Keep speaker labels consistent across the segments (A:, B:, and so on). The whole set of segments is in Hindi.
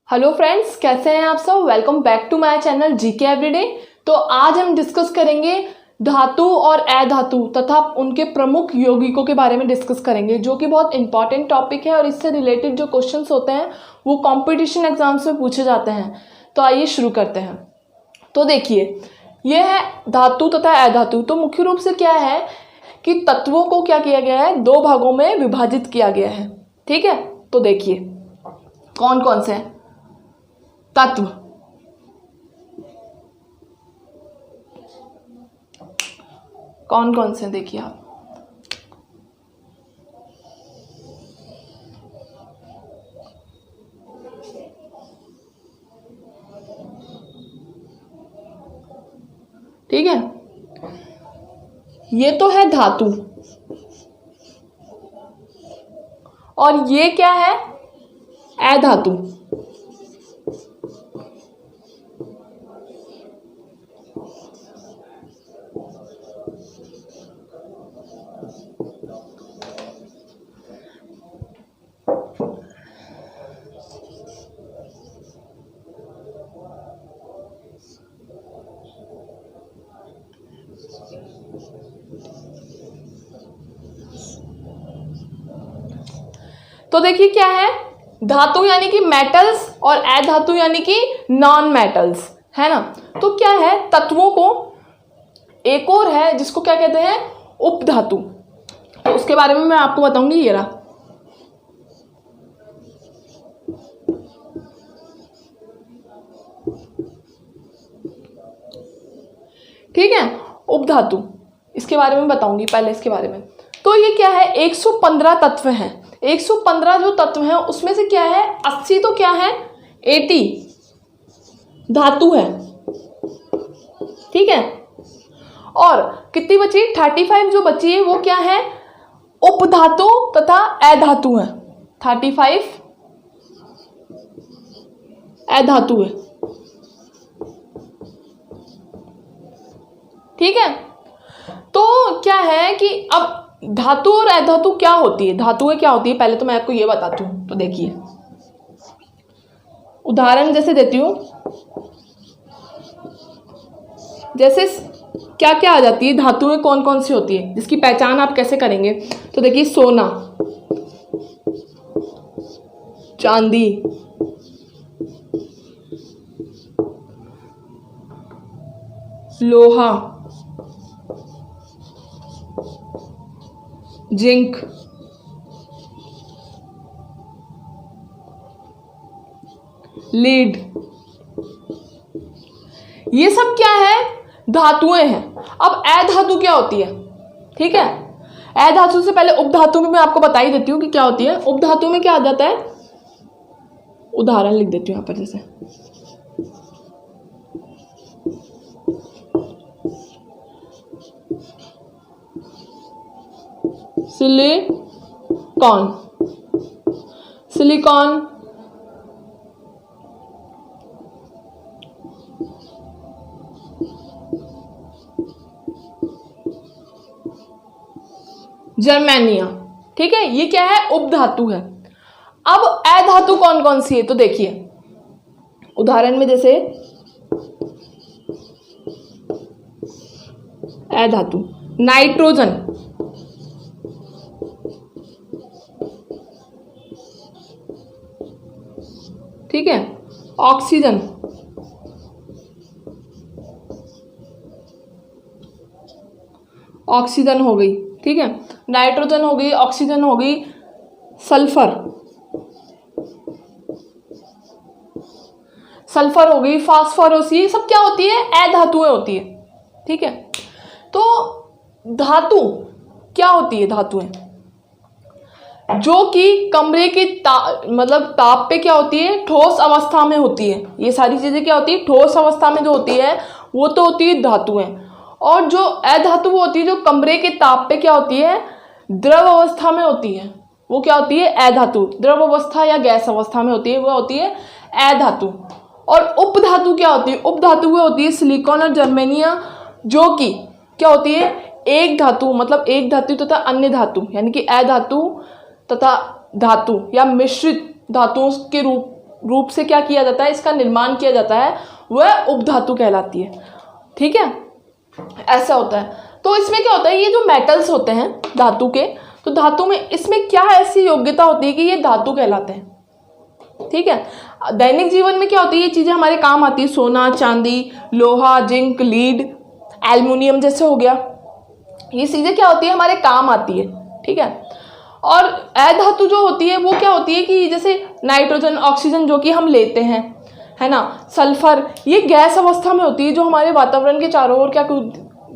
A: हेलो फ्रेंड्स, कैसे हैं आप सब। Welcome back to my channel GK everyday. तो आज हम डिस्कस करेंगे धातु और अधातु तथा उनके प्रमुख यौगिकों के बारे में डिस्कस करेंगे, जो कि बहुत इंपॉर्टेंट टॉपिक है और इससे रिलेटेड जो क्वेश्चंस होते हैं वो कंपटीशन एग्जाम्स में पूछे जाते हैं। तो आइए शुरू करते हैं। तो देखिए, यह है धातु तथा अधातु। तो मुख्य रूप से क्या है कि तत्वों को क्या किया गया है, दो भागों में विभाजित किया गया है। ठीक है, तो देखिए कौन कौन से हैं तत्व। कौन कौन से देखिए आप। ठीक है, ये तो है धातु और ये क्या है, अधातु। तो देखिए क्या है, धातु यानी कि मेटल्स और अधातु यानी कि नॉन मेटल्स, है ना। तो क्या है, तत्वों को एक और है जिसको क्या कहते हैं, उपधातु। तो उसके बारे में मैं आपको बताऊंगी। ये रहा, ठीक है, उपधातु। इसके बारे में बताऊंगी पहले इसके बारे में। तो ये क्या है, 115 तत्व हैं। 115 जो तत्व हैं उसमें से क्या है, 80 तो क्या है, 80 धातु है। ठीक है, और कितनी बची, 35 जो बची है वो क्या है, उपधातु तथा अधातु है। 35 अधातु है। ठीक है, तो क्या है कि अब धातु और अधातु क्या होती है, धातुएं क्या होती है, पहले तो मैं आपको ये बताती हूँ। तो देखिए, उदाहरण जैसे देती हूँ, जैसे क्या क्या आ जाती है, धातुएं कौन कौन सी होती है, जिसकी पहचान आप कैसे करेंगे। तो देखिए, सोना, चांदी, लोहा, जिंक, लीड, ये सब क्या है, धातुएं हैं। अब अधातु क्या होती है, ठीक है। अधातु से पहले उपधातु में मैं आपको बता ही देती हूँ कि क्या होती है। उपधातु में क्या आ जाता है, उदाहरण लिख देती हूँ यहाँ पर, जैसे सिलिकॉन, सिलिकॉन, जर्मेनियम। ठीक है, ये क्या है, उपधातु है। अब अधातु कौन कौन सी है, तो देखिए उदाहरण में, जैसे अधातु, नाइट्रोजन, ठीक है, ऑक्सीजन, ऑक्सीजन हो गई, ठीक है, नाइट्रोजन हो गई, ऑक्सीजन हो गई, सल्फर, सल्फर हो गई, फास्फोरस, ये सब क्या होती है, अधातुएं होती है। ठीक है, तो धातु क्या होती है, धातुएं जो कि कमरे के मतलब ताप पे क्या होती है, ठोस अवस्था में होती है। ये सारी चीजें क्या होती है, ठोस अवस्था में जो होती है वो तो होती है धातुएं। और जो अधातु वो होती है जो कमरे के ताप पे क्या होती है, द्रव अवस्था में होती है, वो क्या होती है, अधातु। द्रव अवस्था या गैस अवस्था में होती है, वो होती है अधातु। और उपधातु क्या होती है, उपधातु वो होती है सिलिकॉन और जर्मेनियम, जो कि क्या होती है, एक धातु, मतलब एक धातु तथा अन्य धातु, यानी कि अधातु तथा धातु या मिश्रित धातुओं के रूप रूप से क्या किया जाता है, इसका निर्माण किया जाता है, वह उपधातु कहलाती है। ठीक है, ऐसा होता है। तो इसमें क्या होता है, ये जो मेटल्स होते हैं धातु के, तो धातु में इसमें क्या ऐसी योग्यता होती है कि ये धातु कहलाते हैं। ठीक है, दैनिक जीवन में क्या होती है, ये चीज़ें हमारे काम आती है, सोना, चांदी, लोहा, जिंक, लीड, एल्युमिनियम जैसे हो गया, ये चीज़ें क्या होती है, हमारे काम आती है। ठीक है, और अधातु जो होती है वो क्या होती है कि जैसे नाइट्रोजन, ऑक्सीजन जो कि हम लेते हैं, है ना, सल्फर, ये गैस अवस्था में होती है, जो हमारे वातावरण के चारों ओर क्या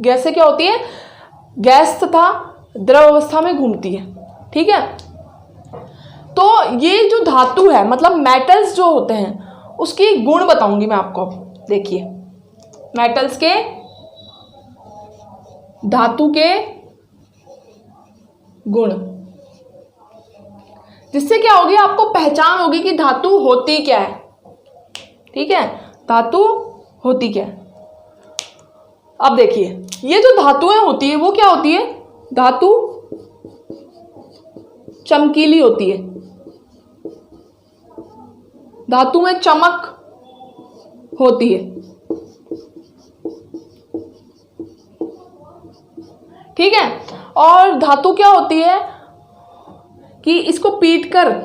A: गैसें क्या होती है, गैस तथा द्रव अवस्था में घूमती है। ठीक है, तो ये जो धातु है, मतलब मेटल्स जो होते हैं, उसकी गुण बताऊंगी मैं आपको। देखिए, मेटल्स के, धातु के गुण, जिससे क्या होगी, आपको पहचान होगी कि धातु होती क्या है। ठीक है, धातु होती क्या है। अब देखिए, ये जो धातुएं होती है वो क्या होती है, धातु चमकीली होती है, धातु में चमक होती है। ठीक है, और धातु क्या होती है कि इसको पीटकर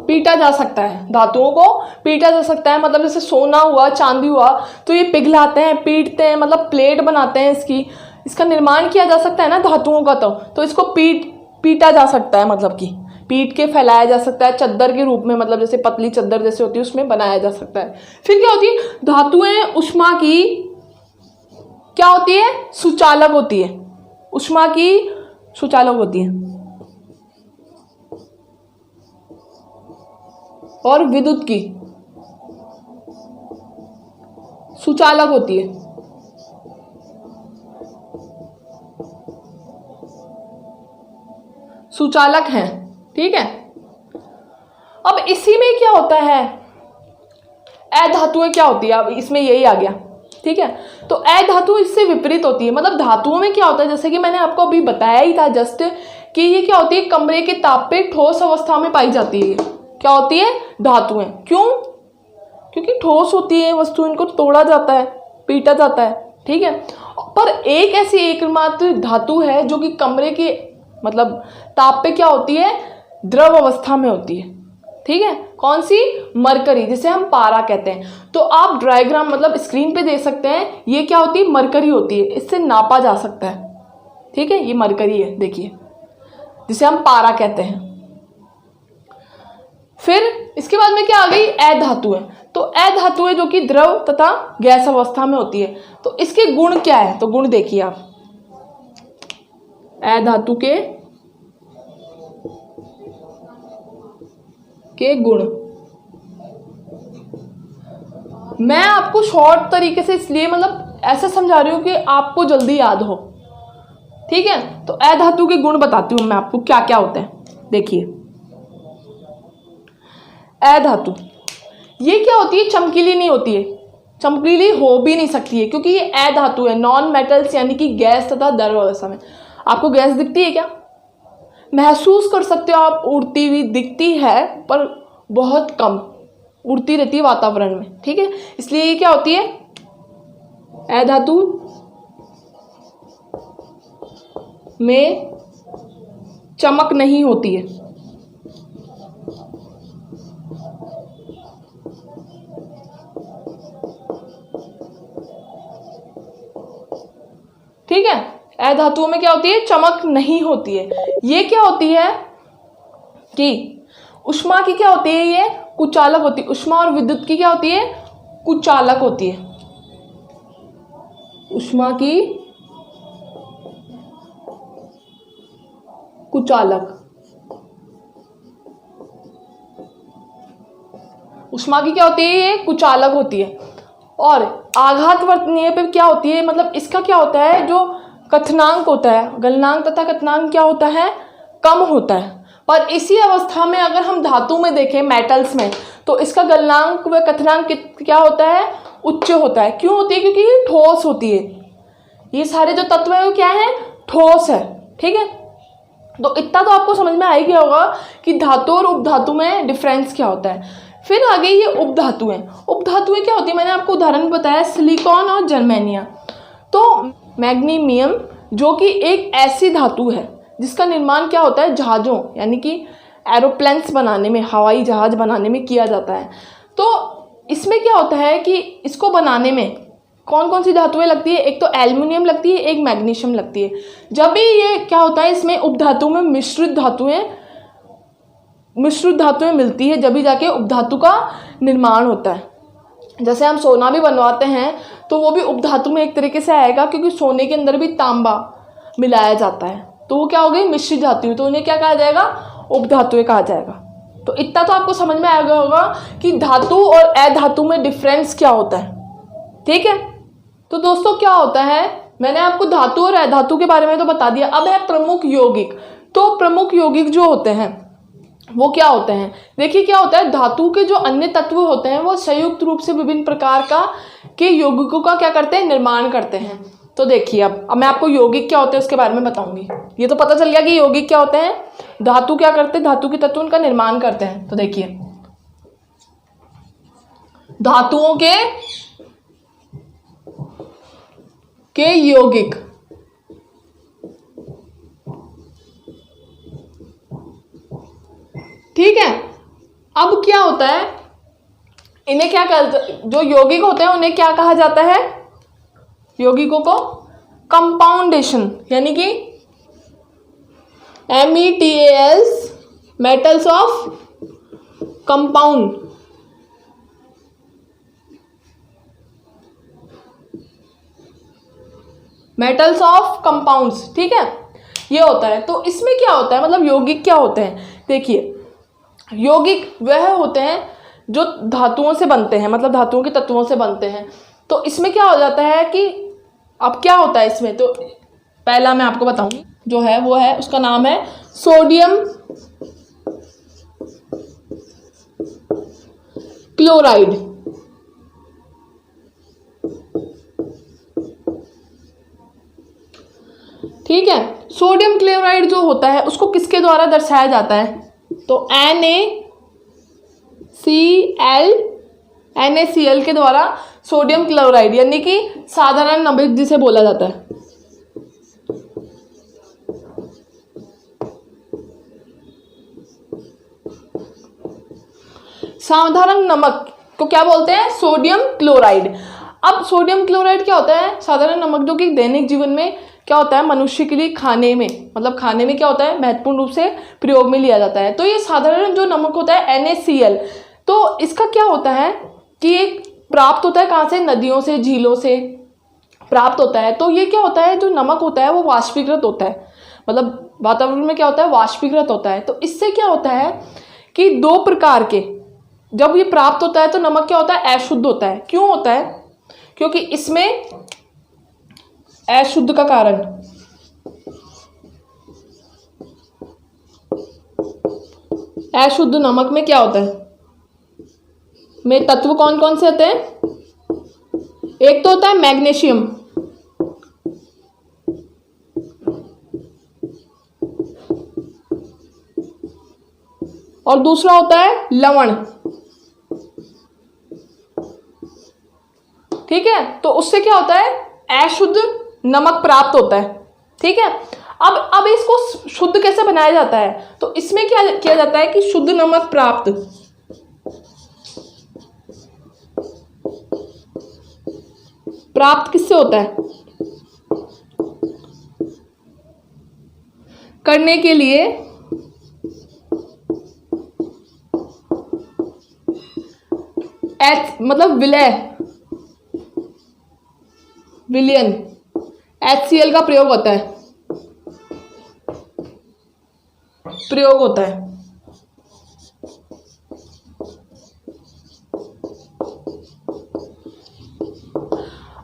A: पीटा जा सकता है, धातुओं को पीटा जा सकता है। मतलब जैसे सोना हुआ, चांदी हुआ, तो ये पिघलाते हैं, पीटते हैं, मतलब प्लेट बनाते हैं, इसका निर्माण किया जा सकता है ना धातुओं का। तो इसको पीटा जा सकता है, मतलब कि पीट के फैलाया जा सकता है चद्दर के रूप में, मतलब जैसे पतली चद्दर जैसे होती है उसमें बनाया जा सकता है। फिर क्या होती है, धातुएं ऊष्मा की क्या होती है, सुचालक होती है, ऊष्मा की सुचालक होती है, और विद्युत की सुचालक होती है। सुचालक हैं। ठीक है, अब इसी में क्या होता है, अधातुएं क्या होती है, अब इसमें यही आ गया। ठीक है, तो अधातु इससे विपरीत होती है। मतलब धातुओं में क्या होता है, जैसे कि मैंने आपको अभी बताया ही था जस्ट, कि ये क्या होती है, कमरे के ताप पे ठोस अवस्था में पाई जाती है। क्या होती है, धातुएं। क्यों, क्योंकि ठोस होती है वस्तु, इनको तोड़ा जाता है, पीटा जाता है। ठीक है, पर एक ऐसी एकमात्र धातु है जो कि कमरे के मतलब ताप पे क्या होती है, द्रव अवस्था में होती है। ठीक है, कौन सी, मरकरी, जिसे हम पारा कहते हैं। तो आप डायग्राम मतलब स्क्रीन पे देख सकते हैं, ये क्या होती है, मरकरी होती है, इससे नापा जा सकता है। ठीक है, ये मरकरी है, देखिए, जिसे हम पारा कहते हैं। फिर इसके बाद में क्या आ गई, अधातुएं। तो अधातुएं जो कि द्रव तथा गैस अवस्था में होती है। तो इसके गुण क्या है, तो गुण देखिए आप, अधातु के गुण। मैं आपको शॉर्ट तरीके से इसलिए मतलब ऐसे समझा रही हूं कि आपको जल्दी याद हो। ठीक है, तो अधातु के गुण बताती हूं मैं आपको क्या क्या होते हैं। देखिए, अधातु ये क्या होती है, चमकीली नहीं होती है, चमकीली हो भी नहीं सकती है, क्योंकि ये अधातु है, नॉन मेटल्स, यानी कि गैस तथा द्रव अवस्था में। आपको गैस दिखती है क्या, महसूस कर सकते हो आप, उड़ती हुई दिखती है पर बहुत कम उड़ती रहती है वातावरण में। ठीक है, इसलिए ये क्या होती है, अधातु में चमक नहीं होती है। ठीक है, अधातुओं में क्या होती है, चमक नहीं होती है। ये क्या होती है कि ऊष्मा की क्या होती है, ये कुचालक होती है। ऊष्मा और विद्युत की क्या होती है, कुचालक होती है। ऊष्मा की कुचालक, ऊष्मा की क्या होती है, ये कुचालक होती है। और आघातवर्तनीय पे क्या होती है, मतलब इसका क्या होता है, जो कथनांक होता है, गलनांक तथा कथनांक क्या होता है, कम होता है। पर इसी अवस्था में अगर हम धातु में देखें, मेटल्स में, तो इसका गलनांक व कथनांक क्या होता है, उच्च होता है। क्यों होती है, क्योंकि ये ठोस होती है। ये सारे जो तत्व है वो क्या है, ठोस है। ठीक है, तो इतना तो आपको समझ में आ ही गया होगा कि धातु और उपधातु में डिफरेंस क्या होता है। फिर आगे ये उपधातुएं, उपधातुएं क्या होती है, मैंने आपको उदाहरण बताया सिलिकॉन और जर्मेनियम। तो मैग्नीशियम जो कि एक ऐसी धातु है जिसका निर्माण क्या होता है, जहाज़ों यानी कि एरोप्लेन्स बनाने में, हवाई जहाज बनाने में किया जाता है। तो इसमें क्या होता है कि इसको बनाने में कौन कौन सी धातुएं लगती है, एक तो एल्युमिनियम लगती है, एक मैग्नीशियम लगती है। जब भी ये क्या होता है, इसमें उपधातु में मिश्रित धातुएं मिलती है, जब भी जाके उपधातु का निर्माण होता है। जैसे हम सोना भी बनवाते हैं तो वो भी उपधातु में एक तरीके से आएगा, क्योंकि सोने के अंदर भी तांबा मिलाया जाता है, तो वो क्या हो गई, मिश्रित धातु, तो उन्हें क्या कहा जाएगा, उपधातुएं कहा जाएगा। तो इतना तो आपको समझ में आ गया होगा कि धातु और अधातु में डिफरेंस क्या होता है। ठीक है, तो दोस्तों क्या होता है, मैंने आपको धातु और अधातु के बारे में तो बता दिया। अब है प्रमुख यौगिक। तो प्रमुख यौगिक जो होते हैं वो क्या होते हैं, देखिए क्या होता है, धातु के जो अन्य तत्व होते हैं वो संयुक्त रूप से विभिन्न प्रकार के यौगिकों का क्या करते हैं, निर्माण करते हैं। तो देखिए अब मैं आपको यौगिक क्या होते हैं उसके बारे में बताऊंगी। ये तो पता चल गया कि यौगिक क्या होते हैं, धातु क्या करते हैं, धातु के तत्व उनका निर्माण करते हैं। तो देखिए धातुओं के यौगिक, ठीक है। अब क्या होता है, इन्हें क्या जो यौगिक होते हैं उन्हें क्या कहा जाता है, यौगिकों को कंपाउंडेशन यानी कि METALS, metals of compound, metals of compounds. ठीक है, ये होता है। तो इसमें क्या होता है, मतलब यौगिक क्या होते हैं, देखिए यौगिक वह होते हैं जो धातुओं से बनते हैं, मतलब धातुओं के तत्वों से बनते हैं। तो इसमें क्या हो जाता है कि अब क्या होता है इसमें, तो पहला मैं आपको बताऊंगी जो है वो है, उसका नाम है सोडियम क्लोराइड। ठीक है, सोडियम क्लोराइड जो होता है उसको किसके द्वारा दर्शाया जाता है, तो NaCl के द्वारा सोडियम क्लोराइड यानी कि साधारण नमक जिसे बोला जाता है। साधारण नमक को क्या बोलते हैं, सोडियम क्लोराइड। अब सोडियम क्लोराइड क्या होता है, साधारण नमक जो कि दैनिक जीवन में क्या होता है, मनुष्य के लिए खाने में, मतलब खाने में क्या होता है, महत्वपूर्ण रूप से प्रयोग में लिया जाता है। तो ये साधारण जो नमक होता है NaCl, तो इसका क्या होता है कि एक प्राप्त होता है कहाँ से, नदियों से, झीलों से प्राप्त होता है। तो ये क्या होता है, जो नमक होता है वो वाष्पीकृत होता है, मतलब वातावरण में क्या होता है, वाष्पीकृत होता है। तो इससे क्या होता है कि दो प्रकार के जब ये प्राप्त होता है तो नमक क्या होता है, अशुद्ध होता है। क्यों होता है, क्योंकि इसमें अशुद्ध का कारण अशुद्ध नमक में क्या होता है, में तत्व कौन कौन से होते हैं, एक तो होता है मैग्नीशियम, और दूसरा होता है लवण। ठीक है, तो उससे क्या होता है, अशुद्ध नमक प्राप्त होता है। ठीक है, अब इसको शुद्ध कैसे बनाया जाता है, तो इसमें क्या किया जाता है कि शुद्ध नमक प्राप्त किससे होता है, करने के लिए मतलब विलयन HCl का प्रयोग होता है,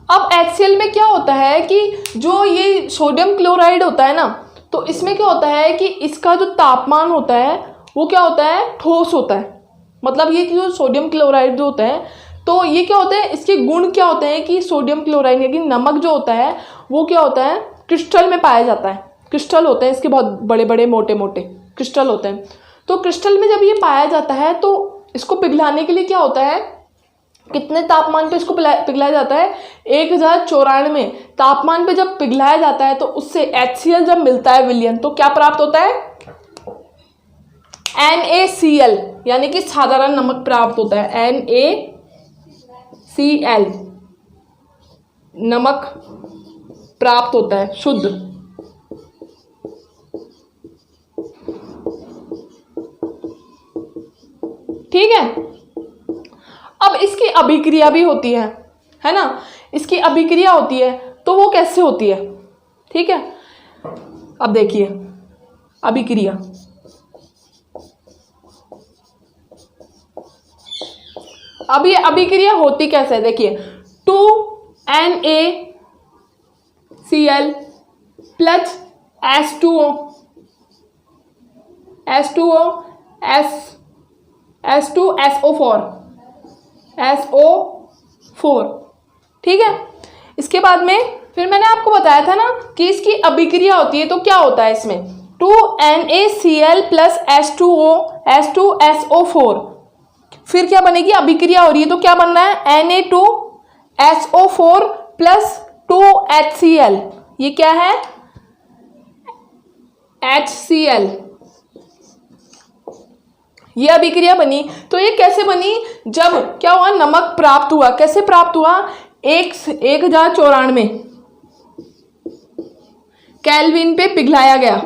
A: अब HCl में क्या होता है कि जो ये सोडियम क्लोराइड होता है ना, तो इसमें क्या होता है कि इसका जो तापमान होता है वो क्या होता है, ठोस होता है। मतलब ये जो सोडियम क्लोराइड जो होता है, तो ये क्या होता है, इसके गुण क्या होते हैं कि सोडियम क्लोराइड यानी नमक जो होता है वो क्या होता है, क्रिस्टल में पाया जाता है। क्रिस्टल होते हैं इसके, बहुत बड़े बड़े मोटे मोटे क्रिस्टल होते हैं। तो क्रिस्टल में जब ये पाया जाता है तो इसको पिघलाने के लिए क्या होता है, कितने तापमान पे इसको पिघलाया जाता है, 1094 तापमान पे जब पिघलाया जाता है तो उससे HCl जब मिलता है विलयन, तो क्या प्राप्त होता है, NaCl, यानी कि साधारण नमक प्राप्त होता है। NaCl नमक प्राप्त होता है शुद्ध। ठीक है। अब इसकी अभिक्रिया भी होती है ना, इसकी अभिक्रिया होती है, तो वो कैसे होती है, ठीक है। अब देखिए अभिक्रिया, अब ये अभिक्रिया होती कैसे है, देखिए 2NaCl प्लस SO4, ठीक है। इसके बाद में फिर मैंने आपको बताया था ना कि इसकी अभिक्रिया होती है, तो क्या होता है इसमें 2NaCl प्लस H2SO4, फिर क्या बनेगी, अभिक्रिया हो रही है तो क्या बन रहा है, Na2SO4 प्लस 2HCl, ये क्या है, HCl, ये अभिक्रिया बनी। तो ये कैसे बनी, जब क्या हुआ, नमक प्राप्त हुआ, कैसे प्राप्त हुआ, 1094 केल्विन पे पिघलाया गया,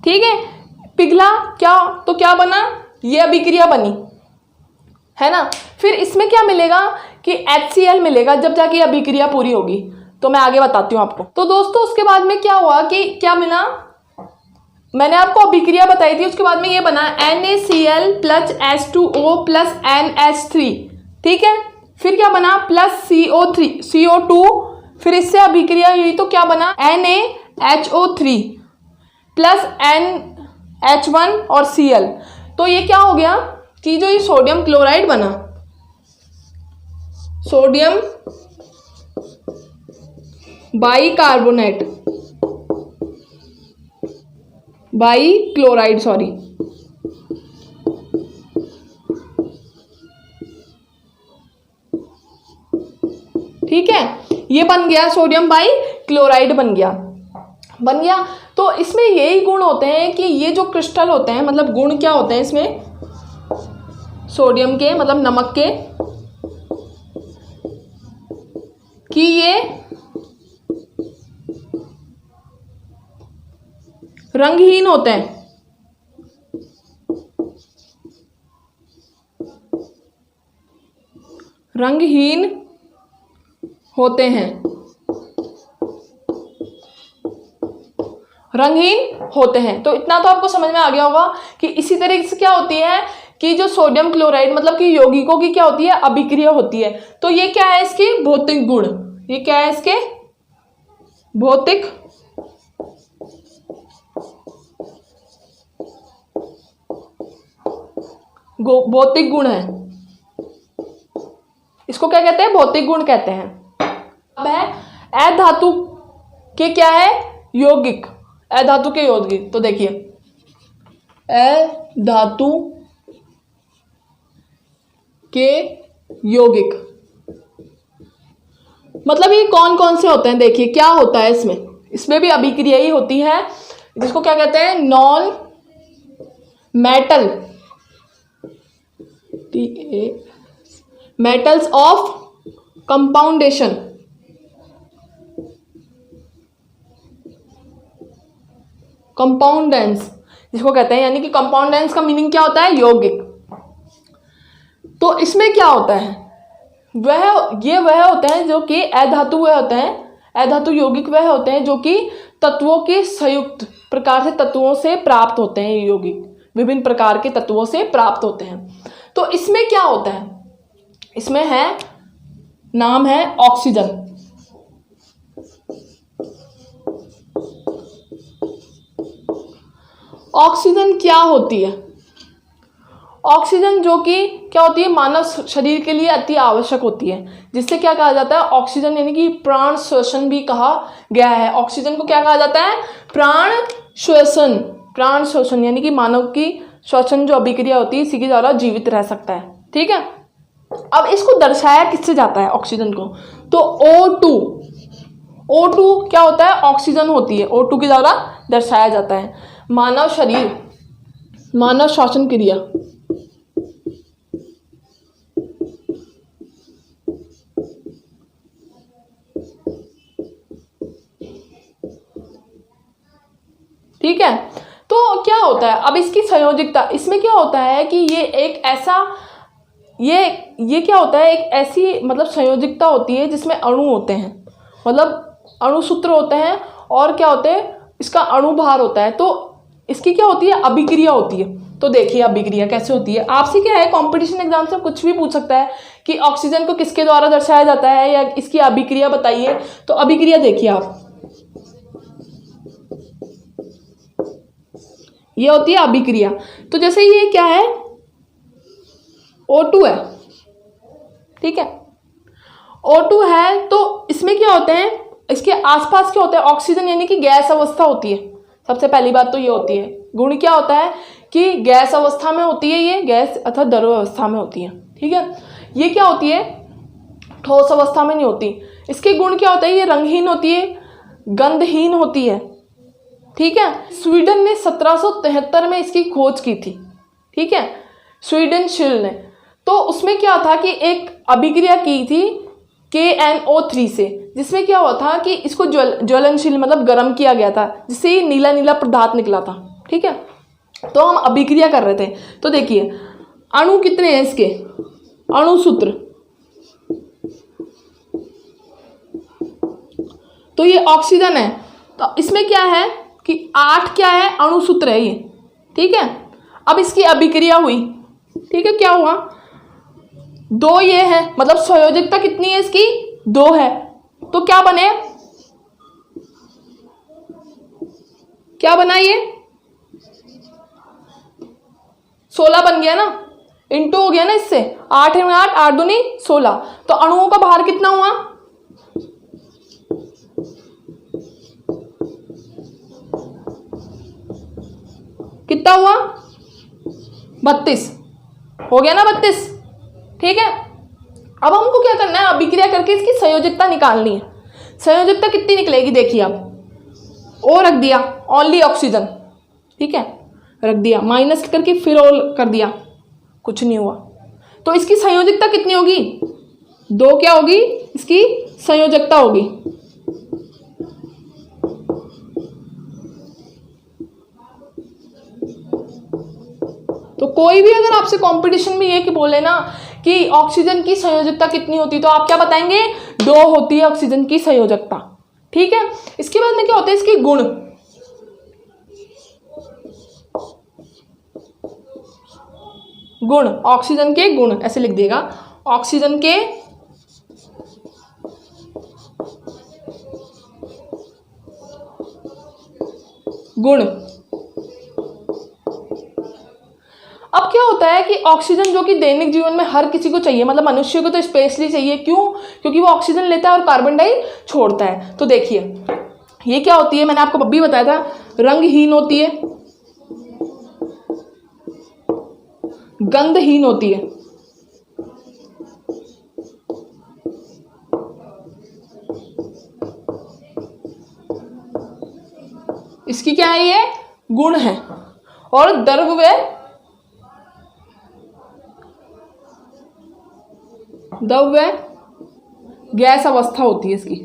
A: ठीक है। पिघला क्या, तो क्या बना, ये अभिक्रिया बनी, है ना। फिर इसमें क्या मिलेगा कि HCl मिलेगा जब जाके ये अभिक्रिया पूरी होगी, तो मैं आगे बताती हूँ आपको। तो दोस्तों उसके बाद में क्या हुआ कि क्या मिला, मैंने आपको अभिक्रिया बताई थी, उसके बाद में ये बना NaCl plus H2O plus NH3, ठीक है। फिर क्या बना, प्लस CO2, फिर इससे अभिक्रिया हुई तो क्या बना, NaHO3 प्लस NH1 और Cl। तो ये क्या हो गया कि जो ये सोडियम क्लोराइड बना, सोडियम बाइकार्बोनेट, बाइक्लोराइड सॉरी, ठीक है, ये बन गया सोडियम बाइक्लोराइड बन गया। तो इसमें यही गुण होते हैं कि ये जो क्रिस्टल होते हैं, मतलब गुण क्या होते हैं इसमें सोडियम के, मतलब नमक के, कि ये रंगहीन होते हैं, रंगहीन होते हैं, रंगहीन होते हैं। तो इतना तो आपको समझ में आ गया होगा कि इसी तरीके से क्या होती है कि जो सोडियम क्लोराइड मतलब कि यौगिकों की क्या होती है, अभिक्रिया होती है। तो ये क्या है, इसके भौतिक गुण, ये क्या है, इसके भौतिक भौतिक गुण है, इसको क्या कहते हैं, भौतिक गुण कहते हैं। अब है अधातु के क्या है, यौगिक, अधातु के यौगिक। तो देखिए अधातु के यौगिक मतलब ये कौन कौन से होते हैं, देखिए क्या होता है इसमें भी अभिक्रिया ही होती है, जिसको क्या कहते हैं, नॉन मेटल, मेटल्स ऑफ कंपाउंडेशन, कंपाउंडेंस जिसको कहते हैं, यानी कि कंपाउंडेंस का मीनिंग क्या होता है, यौगिक। तो इसमें क्या होता है, वह होते हैं जो कि अधातु, वह होते हैं अधातु यौगिक, वह होते हैं जो कि तत्वों के संयुक्त प्रकार से तत्वों से प्राप्त होते हैं, यौगिक विभिन्न प्रकार के तत्वों से प्राप्त होते हैं। तो इसमें क्या होता है, इसमें है, नाम है ऑक्सीजन, ऑक्सीजन क्या होती है? ऑक्सीजन जो कि क्या होती है, मानव शरीर के लिए अति आवश्यक होती है, जिससे क्या कहा जाता है, ऑक्सीजन यानी कि प्राण श्वसन भी कहा गया है। ऑक्सीजन को क्या कहा जाता है? प्राण श्वसन। प्राण श्वसन यानी कि मानव की श्वसन जो अभिक्रिया होती है, इसी के द्वारा जीवित रह सकता है। ठीक है, अब इसको दर्शाया किससे जाता है ऑक्सीजन को? तो O2। O2 क्या होता है? ऑक्सीजन होती है, O2 के द्वारा दर्शाया जाता है। मानव शरीर, मानव श्वसन क्रिया, ठीक है। तो क्या होता है अब इसकी संयोजकता, इसमें क्या होता है कि ये एक ऐसा ये क्या होता है, एक ऐसी मतलब संयोजकता होती है जिसमें अणु होते हैं, मतलब अणुसूत्र होते हैं, और क्या होते हैं, इसका अणुभार होता है। तो इसकी क्या होती है? अभिक्रिया होती है। तो देखिए अभिक्रिया कैसे होती है। आपसे क्या है, कंपटीशन एग्जाम से कुछ भी पूछ सकता है कि ऑक्सीजन को किसके द्वारा दर्शाया जाता है, या इसकी अभिक्रिया बताइए। तो अभिक्रिया देखिए आप, ये होती है अभिक्रिया। तो जैसे ये क्या है, O2 है, ठीक है, O2 है। तो इसमें क्या होते हैं, इसके आसपास क्या होता है, ऑक्सीजन यानी कि गैस अवस्था होती है। सबसे पहली बात तो ये होती है। गुण क्या होता है कि गैस अवस्था में होती है, ये गैस अथवा द्रव अवस्था में होती है। ठीक है, ये क्या होती है, ठोस अवस्था में नहीं होती। इसके गुण क्या होता है, ये रंगहीन होती है, गंधहीन होती है। ठीक है, स्वीडन ने 1773 में इसकी खोज की थी। ठीक है, स्वीडनशील ने। तो उसमें क्या था कि एक अभिक्रिया की थी KNO3 से, जिसमें क्या हुआ था कि इसको ज्वलनशील मतलब गर्म किया गया था, जिससे ये नीला नीला पदार्थ निकला था। ठीक है, तो हम अभिक्रिया कर रहे थे। तो देखिए अणु कितने हैं इसके, अणुसूत्र, तो ये ऑक्सीजन है। तो इसमें क्या है कि 8 क्या है, अणुसूत्र है ये। ठीक है, अब इसकी अभिक्रिया हुई। ठीक है, क्या हुआ, 2 ये है, मतलब संयोजकता कितनी है इसकी, 2 है। तो क्या बने, क्या बना ये, 16 बन गया ना, इंटू हो गया ना इससे, 8 में 8, 8 दूनी 16। तो अणुओं का भार कितना हुआ, कितना हुआ, 32 हो गया ना, 32। ठीक है, अब हमको क्या करना है, अभिक्रिया करके इसकी संयोजकता निकालनी है। संयोजकता कितनी निकलेगी, देखिए आप, ओ रख दिया, ओनली ऑक्सीजन। ठीक है, रख दिया, माइनस करके फिर और कर दिया, कुछ नहीं हुआ। तो इसकी संयोजकता कितनी होगी, 2 क्या होगी, इसकी संयोजकता होगी। तो कोई भी अगर आपसे कंपटीशन में ये कि बोले ना कि ऑक्सीजन की संयोजकता कितनी होती है, तो आप क्या बताएंगे, 2 होती है ऑक्सीजन की संयोजकता। ठीक है, इसके बाद में क्या होता है, इसके गुण। गुण, ऑक्सीजन के गुण ऐसे लिख देगा, ऑक्सीजन के गुण। अब क्या होता है कि ऑक्सीजन जो कि दैनिक जीवन में हर किसी को चाहिए, मतलब मनुष्य को तो स्पेशली चाहिए, क्यों, क्योंकि वो ऑक्सीजन लेता है और कार्बन डाई छोड़ता है। तो देखिए ये क्या होती है, मैंने आपको अभी बताया था, रंगहीन होती है, गंधहीन होती है, इसकी क्या है, ये गुण है, और द्रव्य गैस अवस्था होती है इसकी।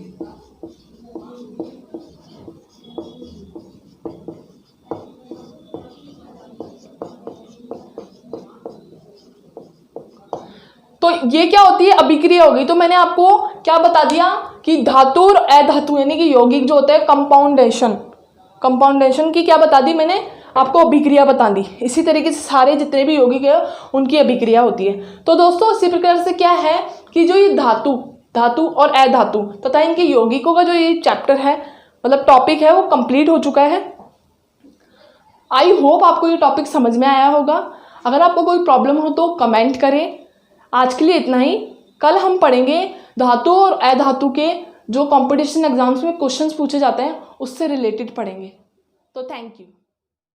A: तो ये क्या होती है, अभिक्रिया होगी। तो मैंने आपको क्या बता दिया कि धातु और अधातु यानी कि यौगिक जो होते हैं, कंपाउंडेशन की क्या बता दी मैंने आपको, अभिक्रिया बता दी। इसी तरीके से सारे जितने भी यौगिक है उनकी अभिक्रिया होती है। तो दोस्तों इसी प्रकार से क्या है कि जो ये धातु और अधातु तथा इनके यौगिकों का जो ये चैप्टर है, मतलब टॉपिक है, वो कंप्लीट हो चुका है। आई होप आपको ये टॉपिक समझ में आया होगा। अगर आपको कोई प्रॉब्लम हो तो कमेंट करें। आज के लिए इतना ही। कल हम पढ़ेंगे धातु और अधातु के जो कंपटीशन एग्जाम्स में क्वेश्चंस पूछे जाते हैं उससे रिलेटेड पढ़ेंगे। तो थैंक यू।